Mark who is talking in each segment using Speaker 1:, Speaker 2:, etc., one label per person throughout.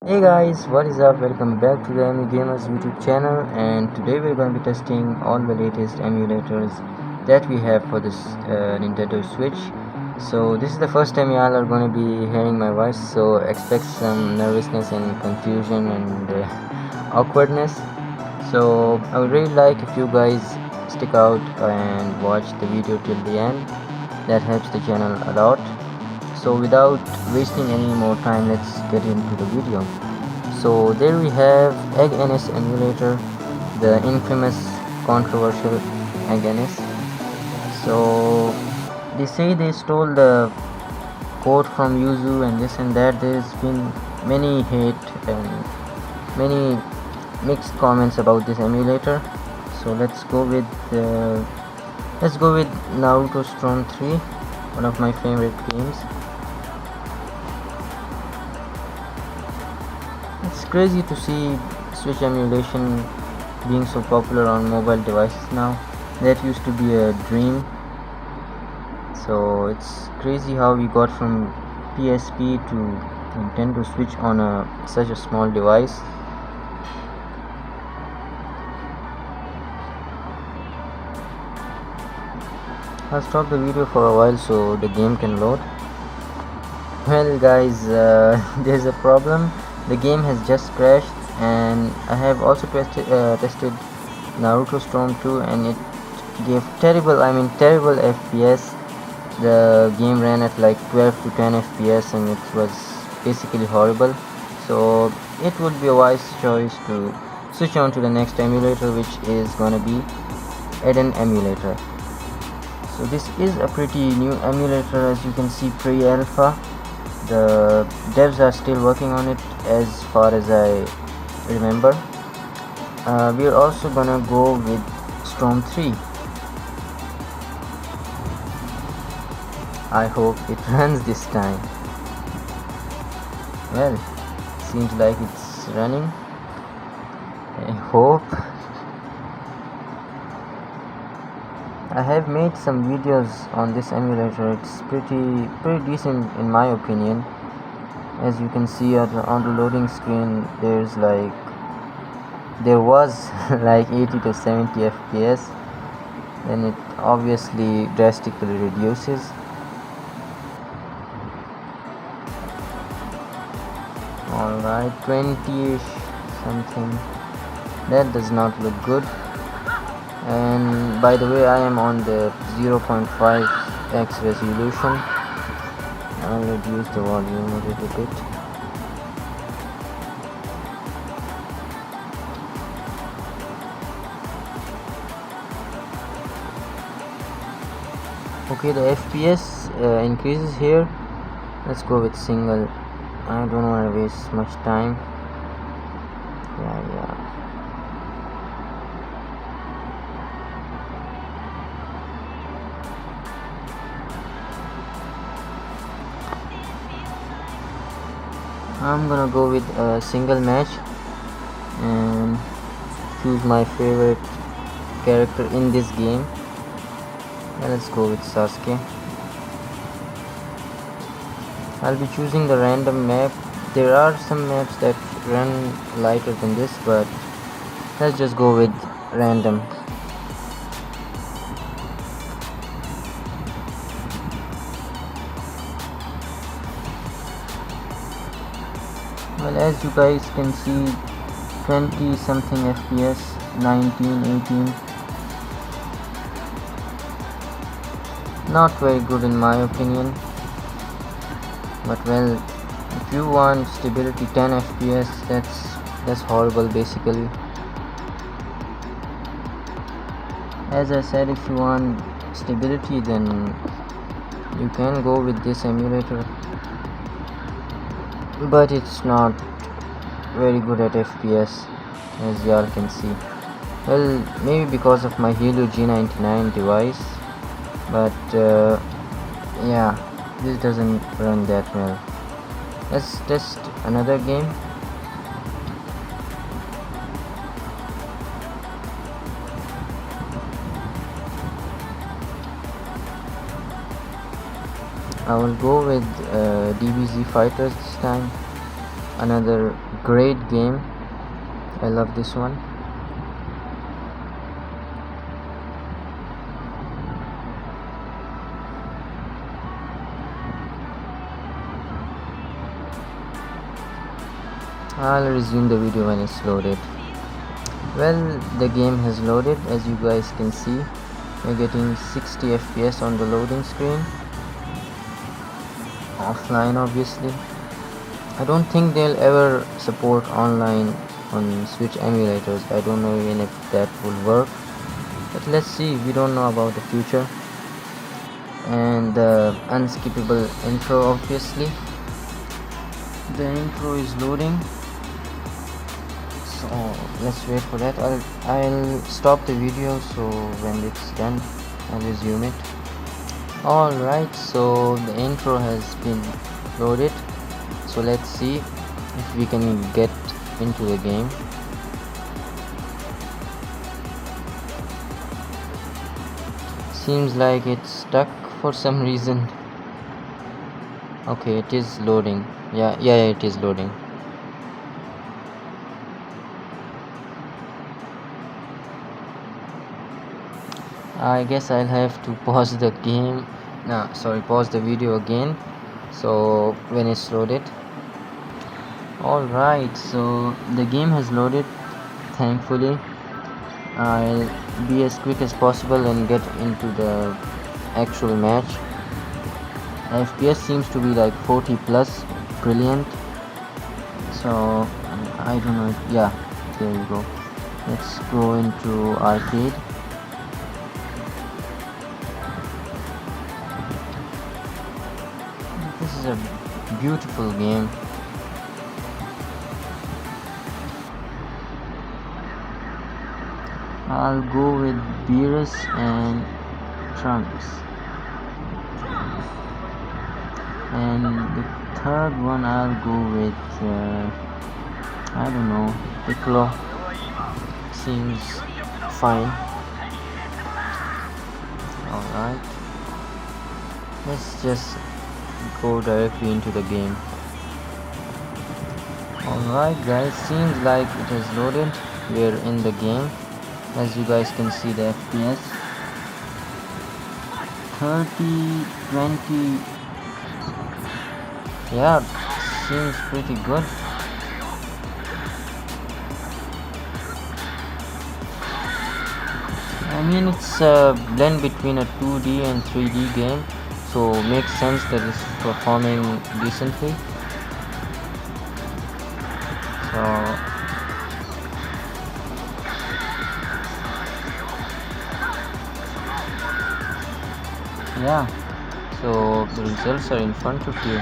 Speaker 1: Hey guys, what is up? Welcome back to the Emu Gamers YouTube channel, and today we're going to be testing all the latest emulators that we have for this Nintendo Switch. So this is the first time y'all are going to be hearing my voice, so expect some nervousness and confusion and awkwardness. So I would really like if you guys stick out and watch the video till the end. That helps the channel a lot. So without wasting any more time, let's get into the video. So there we have GNX emulator, the infamous controversial GNX. So they say they stole the code from Yuzu and this and that. There's been many hate and many mixed comments about this emulator. So let's go with Naruto Storm 3, one of my favorite games. It's crazy to see Switch emulation being so popular on mobile devices now. That used to be a dream. So it's crazy how we got from PSP to Nintendo Switch on such a small device. I'll stop the video for a while so the game can load. Well guys, there's a problem. The game has just crashed, and I have also tested Naruto Storm 2, and it gave terrible FPS. The game ran at like 12 to 10 FPS, and it was basically horrible. So it would be a wise choice to switch on to the next emulator, which is gonna be Adden emulator. So this is a pretty new emulator, as you can see, pre-alpha. The devs are still working on it as far as I remember. We're also gonna go with Storm 3. I hope it runs this time. Well, seems like it's running. I hope. I have made some videos on this emulator. It's pretty decent in my opinion. As you can see on the loading screen, there was like 80 to 70 FPS. Then it obviously drastically reduces. Alright, 20ish something. That does not look good. And by the way, I am on the 0.5x resolution. I'll reduce the volume a little bit. Okay, the FPS increases here. Let's go with single. I don't want to waste much time. Yeah. I'm gonna go with a single match and choose my favorite character in this game. Let's go with Sasuke. I'll be choosing the random map. There are some maps that run lighter than this, but let's just go with random. Well, as you guys can see, 20 something FPS, 19, 18. Not very good in my opinion. But well, if you want stability 10 FPS, that's horrible basically. As I said, if you want stability, then you can go with this emulator. But it's not very good at FPS, as y'all can see. Well, maybe because of my Helio G99 device, but yeah, this doesn't run that well. Let's test another game. I will go with DBZ FighterZ this time. another great game. I love this one. I'll resume the video when it's loaded. Well, the game has loaded. As you guys can see, we're getting 60 FPS on the loading screen. Offline, obviously. I don't think they'll ever support online on Switch emulators. I don't know even if that will work, but let's see. We don't know about the future. And the unskippable intro, obviously. The intro is loading, so let's wait for that. I'll stop the video, so when it's done I'll resume it. Alright, so the intro has been loaded, so let's see if we can get into the game. Seems like it's stuck for some reason. Okay, it is loading. Yeah, it is loading. I guess I'll have to pause the game. Pause the video again, so when it's loaded. Alright, so the game has loaded, thankfully. I'll be as quick as possible and get into the actual match. FPS seems to be like 40 plus, brilliant. So I don't know. Yeah, there you go. Let's go into arcade. This is a beautiful game. I'll go with Beerus and Trunks. And the third one I'll go with I don't know, Piccolo. Seems fine. Alright, let's just go directly into the game. Alright guys, seems like it has loaded. We're in the game. As you guys can see, the FPS 30, 20. Yeah, seems pretty good. I mean, it's a blend between a 2D and 3D game, so makes sense that it's performing decently. So yeah, so the results are in front of you.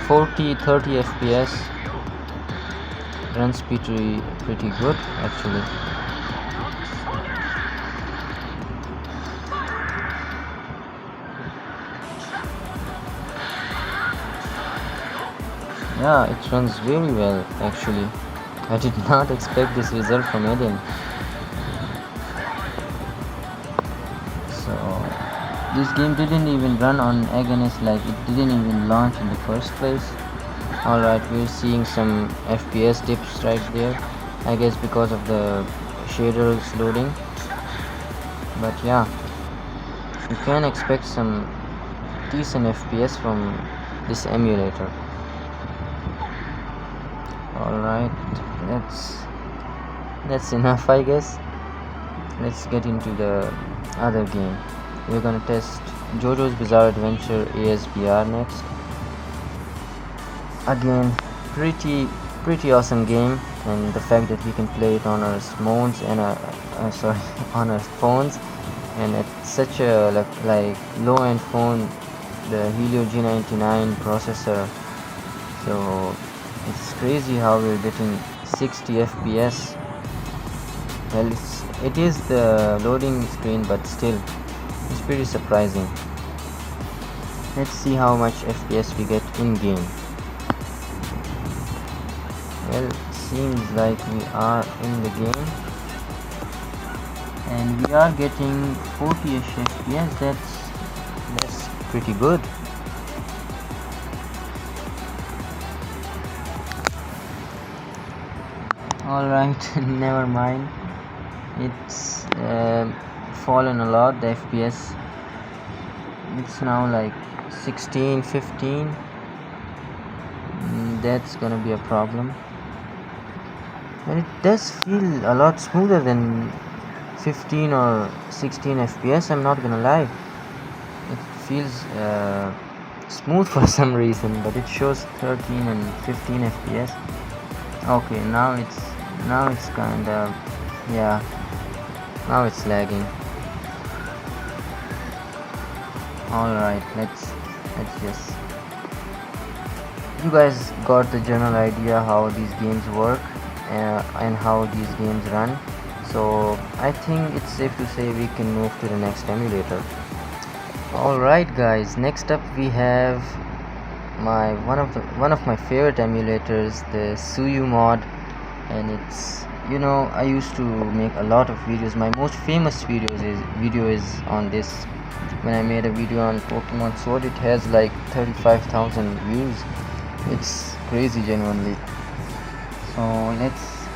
Speaker 1: 30 FPS, runs pretty good actually. Yeah, it runs very well actually. I did not expect this result from Adden. So this game didn't even run on against, like it didn't even launch in the first place. Alright, we're seeing some FPS dips right there, I guess because of the shaders loading. But yeah, you can expect some decent FPS from this emulator. Alright, that's enough, I guess. Let's get into the other game. We're gonna test JoJo's Bizarre Adventure ASBR next. Again, pretty awesome game, and the fact that we can play it on our phones and on our phones, and at such a like low-end phone, the Helio G99 processor. So it's crazy how we're getting 60 FPS. Well, it is the loading screen, but still it's pretty surprising. Let's see how much FPS we get in game. Well, seems like we are in the game and we are getting 40ish FPS. That's pretty good. Alright, never mind. It's fallen a lot, the FPS. It's now like 16, 15. That's gonna be a problem. And it does feel a lot smoother than 15 or 16 FPS, I'm not gonna lie. It feels smooth for some reason, but it shows 13 and 15 FPS. Okay, now it's kind of, yeah, now it's lagging. Alright, let's just, you guys got the general idea how these games work and how these games run. So I think it's safe to say we can move to the next emulator. Alright guys, next up we have one of my favorite emulators, the Suyu mod. And it's, you know, I used to make a lot of videos. My most famous video is on this. When I made a video on Pokemon Sword, it has like 35,000 views. It's crazy, genuinely. So let's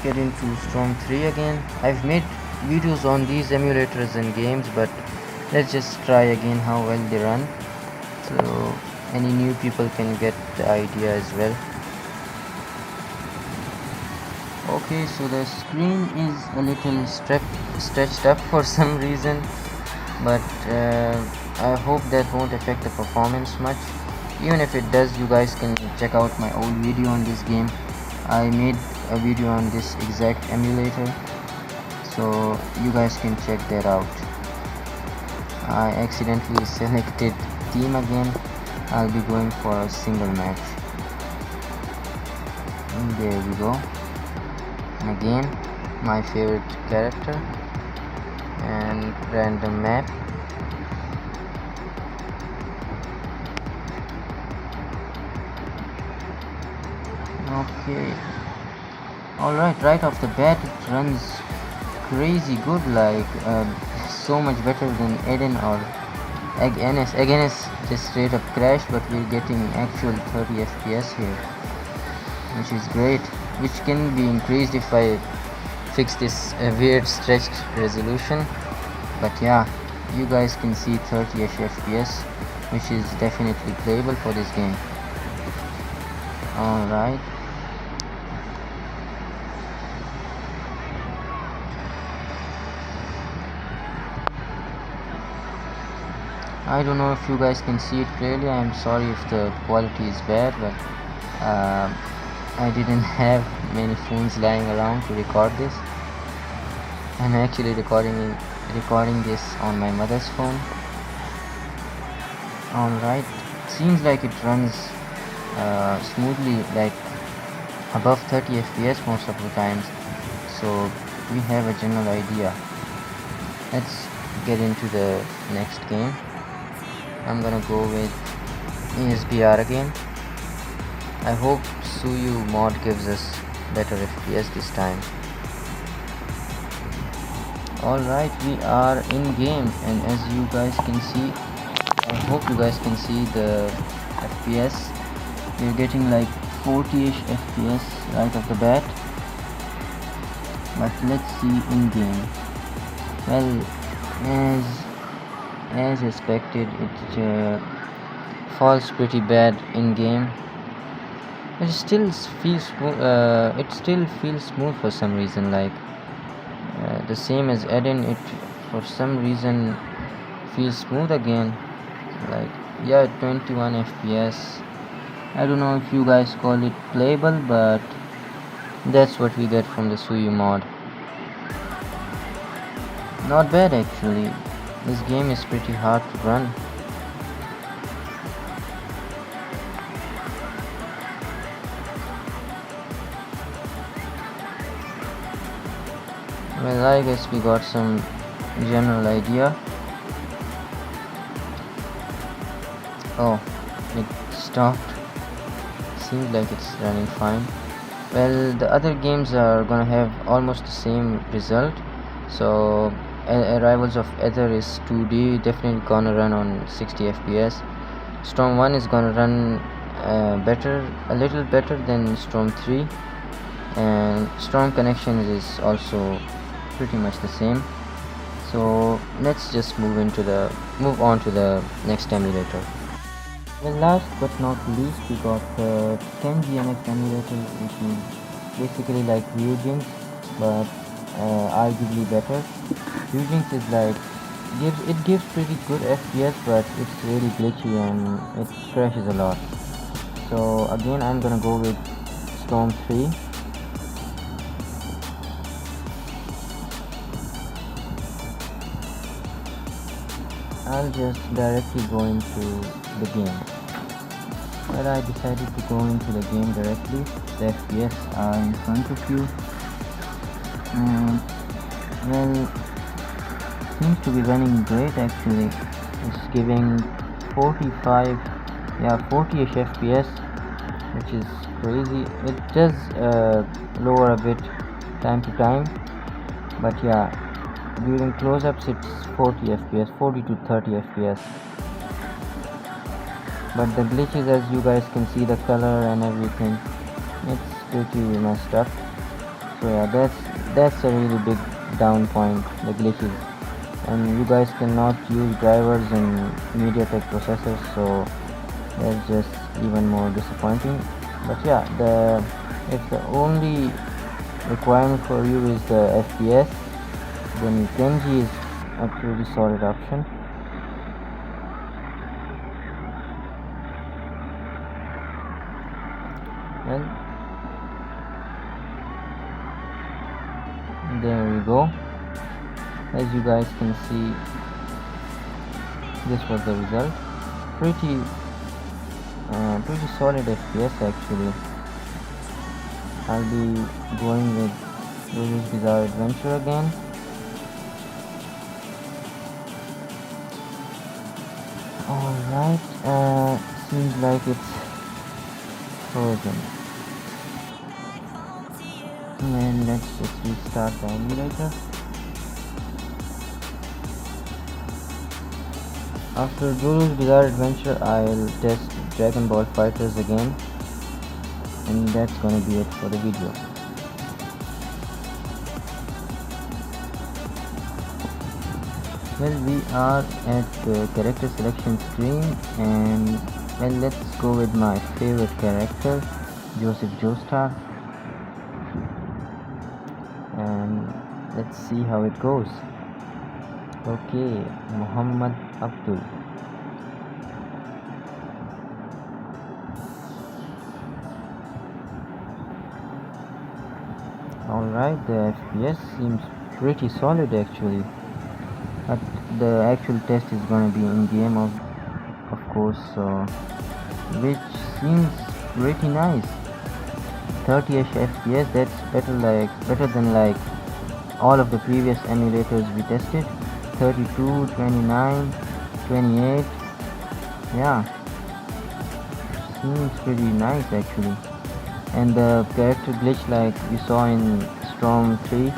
Speaker 1: get into Storm 3 again. I've made videos on these emulators and games, but let's just try again how well they run, so any new people can get the idea as well. Okay, so the screen is a little stretched up for some reason, but I hope that won't affect the performance much. Even if it does, you guys can check out my old video on this game. I made a video on this exact emulator, so you guys can check that out. I accidentally selected team again. I'll be going for a single match. And there we go. And again, my favorite character and random map. Okay. Alright, right off the bat it runs crazy good, like so much better than Adden or NS. NS just straight up crashed, but we're getting actual 30 FPS here, which is great, which can be increased if I fix this weird stretched resolution. But yeah, you guys can see 30ish FPS, which is definitely playable for this game. Alright. I don't know if you guys can see it clearly. I'm sorry if the quality is bad, but I didn't have many phones lying around to record this. I'm actually recording this on my mother's phone. Alright, seems like it runs smoothly, like above 30 FPS most of the times, so we have a general idea. Let's get into the next game. I'm gonna go with ESBR again. I hope Suyu mod gives us better FPS this time. Alright, we are in game, and as you guys can see, I hope you guys can see the FPS. We're getting like 40ish FPS right off the bat. But let's see in game. Well, as expected, it falls pretty bad in game. It still feels smooth for some reason, like the same as Adden. It for some reason feels smooth again, like, yeah, 21 FPS. I don't know if you guys call it playable, but that's what we get from the Suyu mod. Not bad actually. This game is pretty hard to run. Well, I guess we got some general idea. Oh, it stopped. Seems like it's running fine. Well, the other games are gonna have almost the same result. So Arrivals of Ether is 2D, definitely gonna run on 60 FPS. Storm 1 is gonna run a little better than Storm 3. and storm connections is also pretty much the same. So let's just move on to the next emulator. Well, last but not least, we got the 10 GNX emulator, which is basically like Ryujinx, but arguably better. Ryujinx is like gives pretty good FPS, but it's really glitchy and it crashes a lot. So again, I'm gonna go with Storm 3. I'll just directly go into the game. Well, I decided to go into the game directly. The FPS are in front of you, and well, seems to be running great actually. It's giving 40ish FPS, which is crazy. It does lower a bit time to time, but yeah, during close-ups it's 40 FPS, 40 to 30 FPS. But the glitches, as you guys can see, the color and everything, it's pretty messed up. So yeah, that's a really big down point, the glitches. And you guys cannot use drivers in Mediatek processors, so that's just even more disappointing. But yeah, if the only requirement for you is the FPS, then Kenji is a pretty solid option. Well, there we go. As you guys can see, this was the result. Pretty solid FPS actually. I'll be going with JoJo's Bizarre Adventure again. Alright, seems like it's frozen. And let's just restart the emulator. After JoJo's Bizarre Adventure, I'll test Dragon Ball FighterZ again, and that's gonna be it for the video. Well, we are at the character selection screen, and well, let's go with my favorite character, Joseph Joestar, and let's see how it goes. Okay, Muhammad Abdul. Alright, the FPS seems pretty solid actually, but the actual test is gonna be in game of course, so which seems pretty nice. 30ish FPS, that's better than like all of the previous emulators we tested. 32, 29, 28, yeah, seems pretty nice actually. And the character glitch like we saw in Storm 3,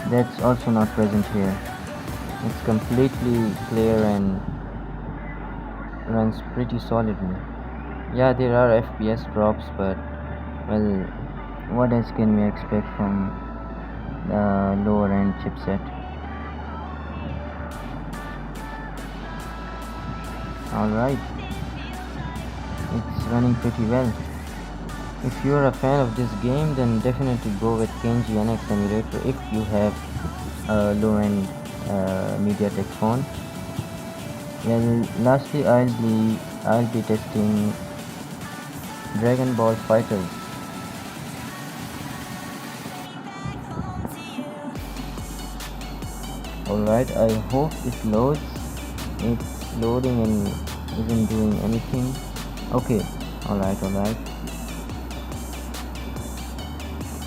Speaker 1: that's also not present here. It's completely clear and runs pretty solidly. Yeah, there are FPS drops, but well, what else can we expect from the lower end chipset? Alright, it's running pretty well. If you're a fan of this game, then definitely go with Citra GNX emulator if you have a low-end Mediatek phone. Well, lastly, I'll be testing Dragon Ball FighterZ. Alright, I hope it loads. It's loading and isn't doing anything. Okay, alright.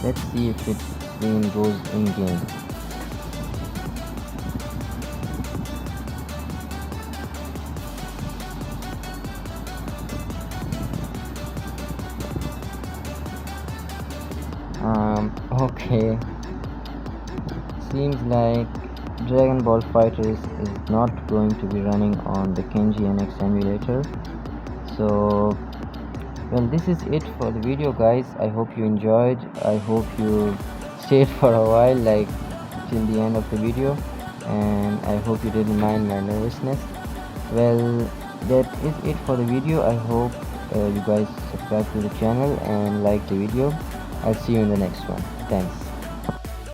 Speaker 1: Let's see if it even goes in game. Okay, seems like Dragon Ball FighterZ is not going to be running on the Citra GNX emulator, so Well, this is it for the video, guys. I hope you enjoyed. I hope you stayed for a while, like till the end of the video, and I hope you didn't mind my nervousness. Well, that is it for the video. I hope you guys subscribe to the channel and like the video. I'll see you in the next one. Thanks.